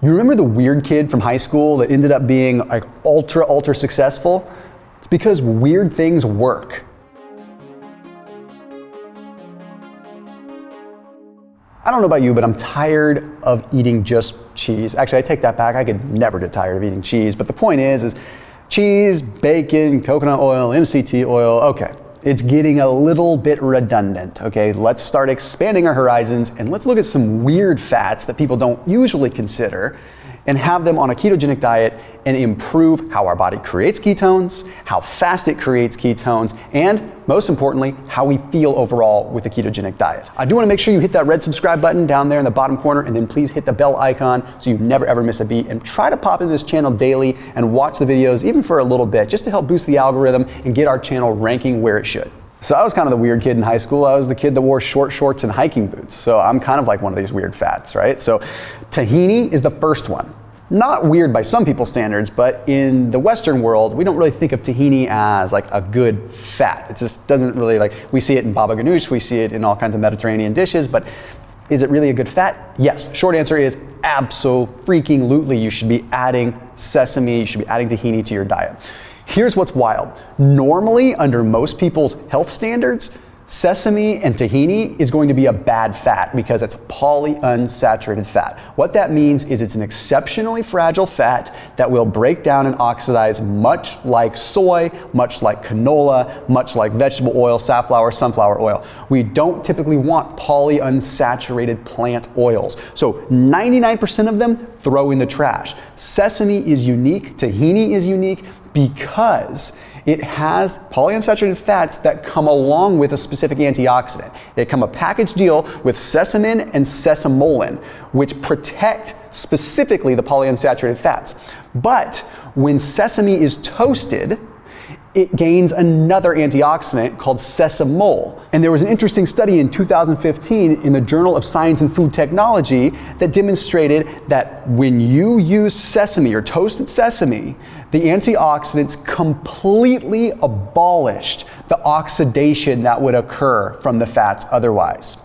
You remember the weird kid from high school that ended up being like ultra successful? It's because weird things work. I don't know about you, but I'm tired of eating just cheese. Actually, I take that back. I could never get tired of eating cheese. But the point is cheese, bacon, coconut oil, MCT oil, okay. It's getting a little bit redundant, okay? Let's start expanding our horizons and let's look at some weird fats that people don't usually consider and have them on a ketogenic diet and improve how our body creates ketones, how fast it creates ketones, and most importantly, how we feel overall with a ketogenic diet. I do want to make sure you hit that red subscribe button down there in the bottom corner, and then please hit the bell icon so you never ever miss a beat, and try to pop into this channel daily and watch the videos even for a little bit just to help boost the algorithm and get our channel ranking where it should. So I was kind of the weird kid in high school. I was the kid that wore short shorts and hiking boots. So I'm kind of like one of these weird fats, right? So tahini is the first one. Not weird by some people's standards, but in the Western world, we don't really think of tahini as like a good fat. It just doesn't really we see it in baba ganoush, we see it in all kinds of Mediterranean dishes, but is it really a good fat? Yes. Short answer is abso-freaking-lutely. You should be adding sesame, you should be adding tahini to your diet. Here's what's wild. Normally, under most people's health standards, sesame and tahini is going to be a bad fat because it's polyunsaturated fat. What that means is it's an exceptionally fragile fat that will break down and oxidize much like soy, much like canola, much like vegetable oil, safflower, sunflower oil. We don't typically want polyunsaturated plant oils. So 99% of them throw in the trash. Sesame is unique, tahini is unique because it has polyunsaturated fats that come along with a specific antioxidant. They come a package deal with sesamin and sesamolin, which protect specifically the polyunsaturated fats. But when sesame is toasted, it gains another antioxidant called SESAMOL. And there was an interesting study in 2015 in the Journal of Science and Food Technology that demonstrated that when you use sesame or toasted sesame, the antioxidants completely abolished the oxidation that would occur from the fats otherwise.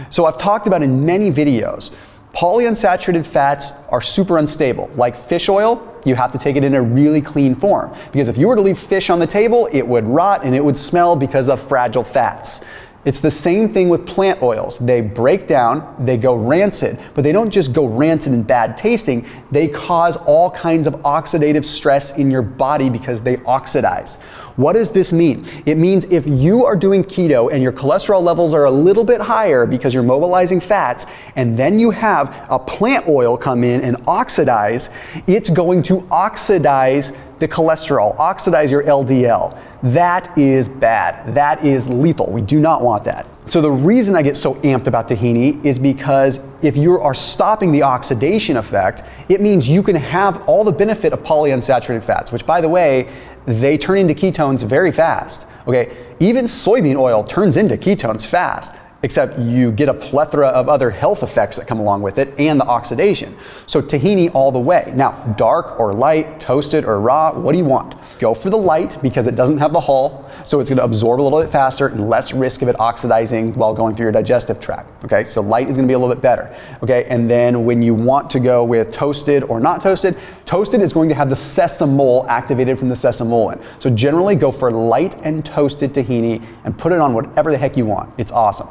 So I've talked about in many videos, polyunsaturated fats are super unstable. Like fish oil, you have to take it in a really clean form. Because if you were to leave fish on the table, it would rot and it would smell because of fragile fats. It's the same thing with plant oils. They break down, they go rancid, but they don't just go rancid and bad tasting, they cause all kinds of oxidative stress in your body because they oxidize. What does this mean? It means if you are doing keto and your cholesterol levels are a little bit higher because you're mobilizing fats, and then you have a plant oil come in and oxidize, it's going to oxidize the cholesterol, oxidize your LDL. That is bad. That is lethal. We do not want that. So the reason I get so amped about tahini is because if you are stopping the oxidation effect, it means you can have all the benefit of polyunsaturated fats, which by the way, they turn into ketones very fast. Okay, even soybean oil turns into ketones fast, except you get a plethora of other health effects that come along with it and the oxidation. So tahini all the way. Now, dark or light, toasted or raw, what do you want? Go for the light because it doesn't have the hull, so it's gonna absorb a little bit faster and less risk of it oxidizing while going through your digestive tract. Okay, so light is gonna be a little bit better. Okay, and then when you want to go with toasted or not toasted, toasted is going to have the sesamol activated from the sesamolin. So generally go for light and toasted tahini and put it on whatever the heck you want. It's awesome.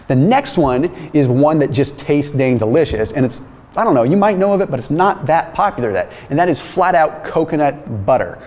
The next one is one that just tastes dang delicious, and it's, I don't know, you might know of it, but it's not that popular yet, and that is flat out coconut butter.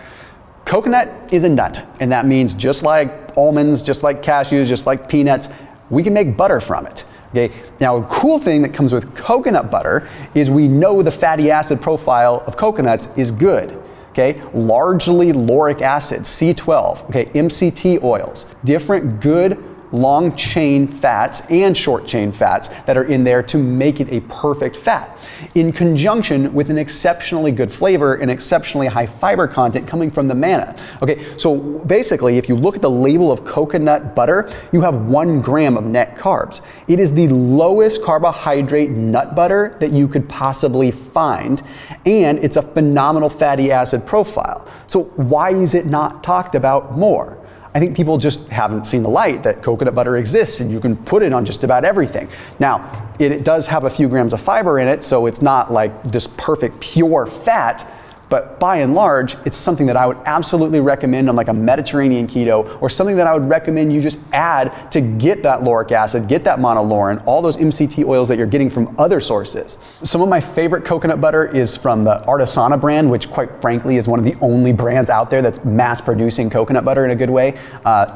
Coconut is a nut, and that means just like almonds, just like cashews, just like peanuts, we can make butter from it. Okay. Now, a cool thing that comes with coconut butter is we know the fatty acid profile of coconuts is good. Okay, largely lauric acid, C12, okay, MCT oils, different good long chain fats and short chain fats that are in there to make it a perfect fat, in conjunction with an exceptionally good flavor and exceptionally high fiber content coming from the manna. Okay, so basically, if you look at the label of coconut butter, you have 1 gram of net carbs. It is the lowest carbohydrate nut butter that you could possibly find, and it's a phenomenal fatty acid profile. So why is it not talked about more? I think people just haven't seen the light that coconut butter exists and you can put it on just about everything. Now, it does have a few grams of fiber in it, so it's not like this perfect pure fat, but by and large, it's something that I would absolutely recommend on like a Mediterranean keto, or something that I would recommend you just add to get that lauric acid, get that monolaurin, all those MCT oils that you're getting from other sources. Some of my favorite coconut butter is from the Artisana brand, which quite frankly is one of the only brands out there that's mass producing coconut butter in a good way.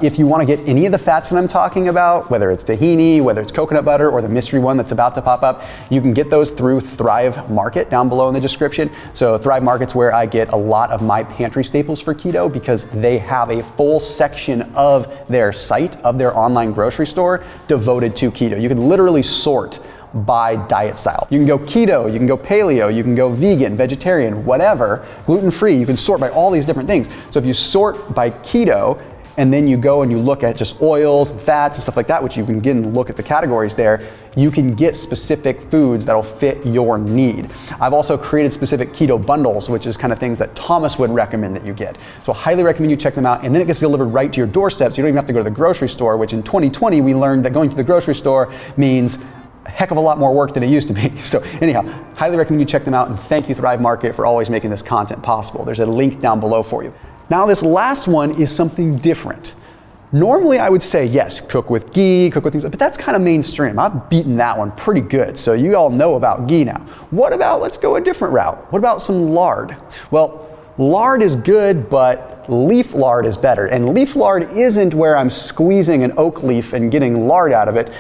If you want to get any of the fats that I'm talking about, whether it's tahini, whether it's coconut butter, or the mystery one that's about to pop up, you can get those through Thrive Market down below in the description. So Thrive Market's where I get a lot of my pantry staples for keto, because they have a full section of their site, of their online grocery store, devoted to keto. You can literally sort by diet style. You can go keto, you can go paleo, you can go vegan, vegetarian, whatever, gluten-free. You can sort by all these different things. So if you sort by keto, and then you go and you look at just oils and fats and stuff like that, which you can get and look at the categories there, you can get specific foods that'll fit your need. I've also created specific keto bundles, which is kind of things that Thomas would recommend that you get. So I highly recommend you check them out, and then it gets delivered right to your doorstep, so you don't even have to go to the grocery store, which in 2020 we learned that going to the grocery store means a heck of a lot more work than it used to be. So anyhow, highly recommend you check them out, and thank you Thrive Market for always making this content possible. There's a link down below for you. Now this last one is something different. Normally I would say, yes, cook with ghee, cook with things, but that's kind of mainstream. I've beaten that one pretty good, so you all know about ghee now. What about, let's go a different route. What about some lard? Well, lard is good, but leaf lard is better. And leaf lard isn't where I'm squeezing an oak leaf and getting lard out of it.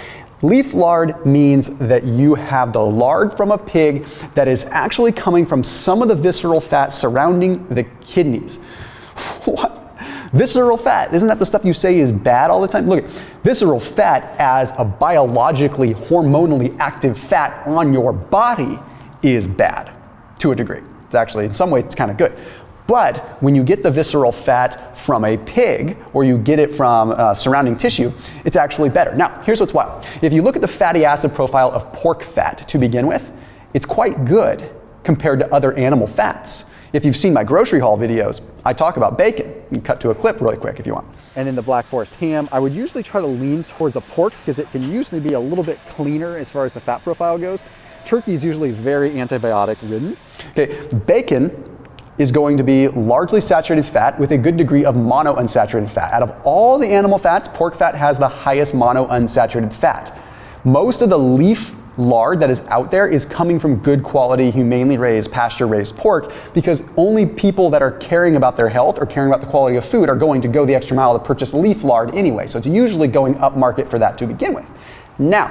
Leaf lard means that you have the lard from a pig that is actually coming from some of the visceral fat surrounding the kidneys. What? Visceral fat, isn't that the stuff you say is bad all the time? Look, visceral fat as a biologically, hormonally active fat on your body is bad to a degree. It's actually, in some ways, it's kind of good. But when you get the visceral fat from a pig, or you get it from surrounding tissue, it's actually better. Now, here's what's wild. If you look at the fatty acid profile of pork fat to begin with, it's quite good compared to other animal fats. If you've seen my grocery haul videos, I talk about bacon. You can cut to a clip really quick if you want. And in the Black Forest ham, I would usually try to lean towards a pork because it can usually be a little bit cleaner as far as the fat profile goes. Turkey is usually very antibiotic ridden. Okay, bacon is going to be largely saturated fat with a good degree of monounsaturated fat. Out of all the animal fats, pork fat has the highest monounsaturated fat. Most of the leaf lard that is out there is coming from good quality, humanely raised, pasture raised pork, because only people that are caring about their health or caring about the quality of food are going to go the extra mile to purchase leaf lard anyway. So it's usually going up market for that to begin with. Now,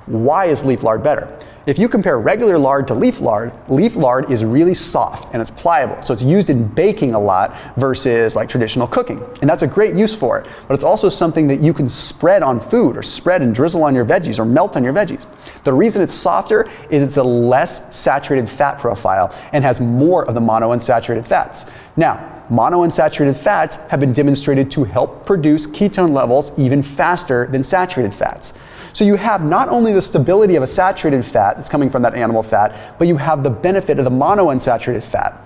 why is leaf lard better? If you compare regular lard to leaf lard is really soft and it's pliable. So it's used in baking a lot versus like traditional cooking. And that's a great use for it. But it's also something that you can spread on food, or spread and drizzle on your veggies, or melt on your veggies. The reason it's softer is it's a less saturated fat profile and has more of the monounsaturated fats. Now, monounsaturated fats have been demonstrated to help produce ketone levels even faster than saturated fats. So you have not only the stability of a saturated fat that's coming from that animal fat, but you have the benefit of the monounsaturated fat.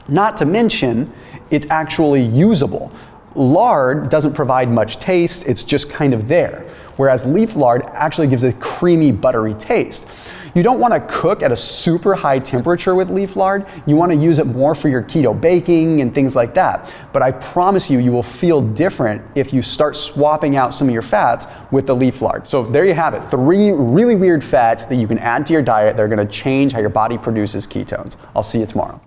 Not to mention, it's actually usable. Lard doesn't provide much taste, it's just kind of there. Whereas leaf lard actually gives a creamy, buttery taste. You don't want to cook at a super high temperature with leaf lard. You want to use it more for your keto baking and things like that. But I promise you, you will feel different if you start swapping out some of your fats with the leaf lard. So there you have it. 3 really weird fats that you can add to your diet that are going to change how your body produces ketones. I'll see you tomorrow.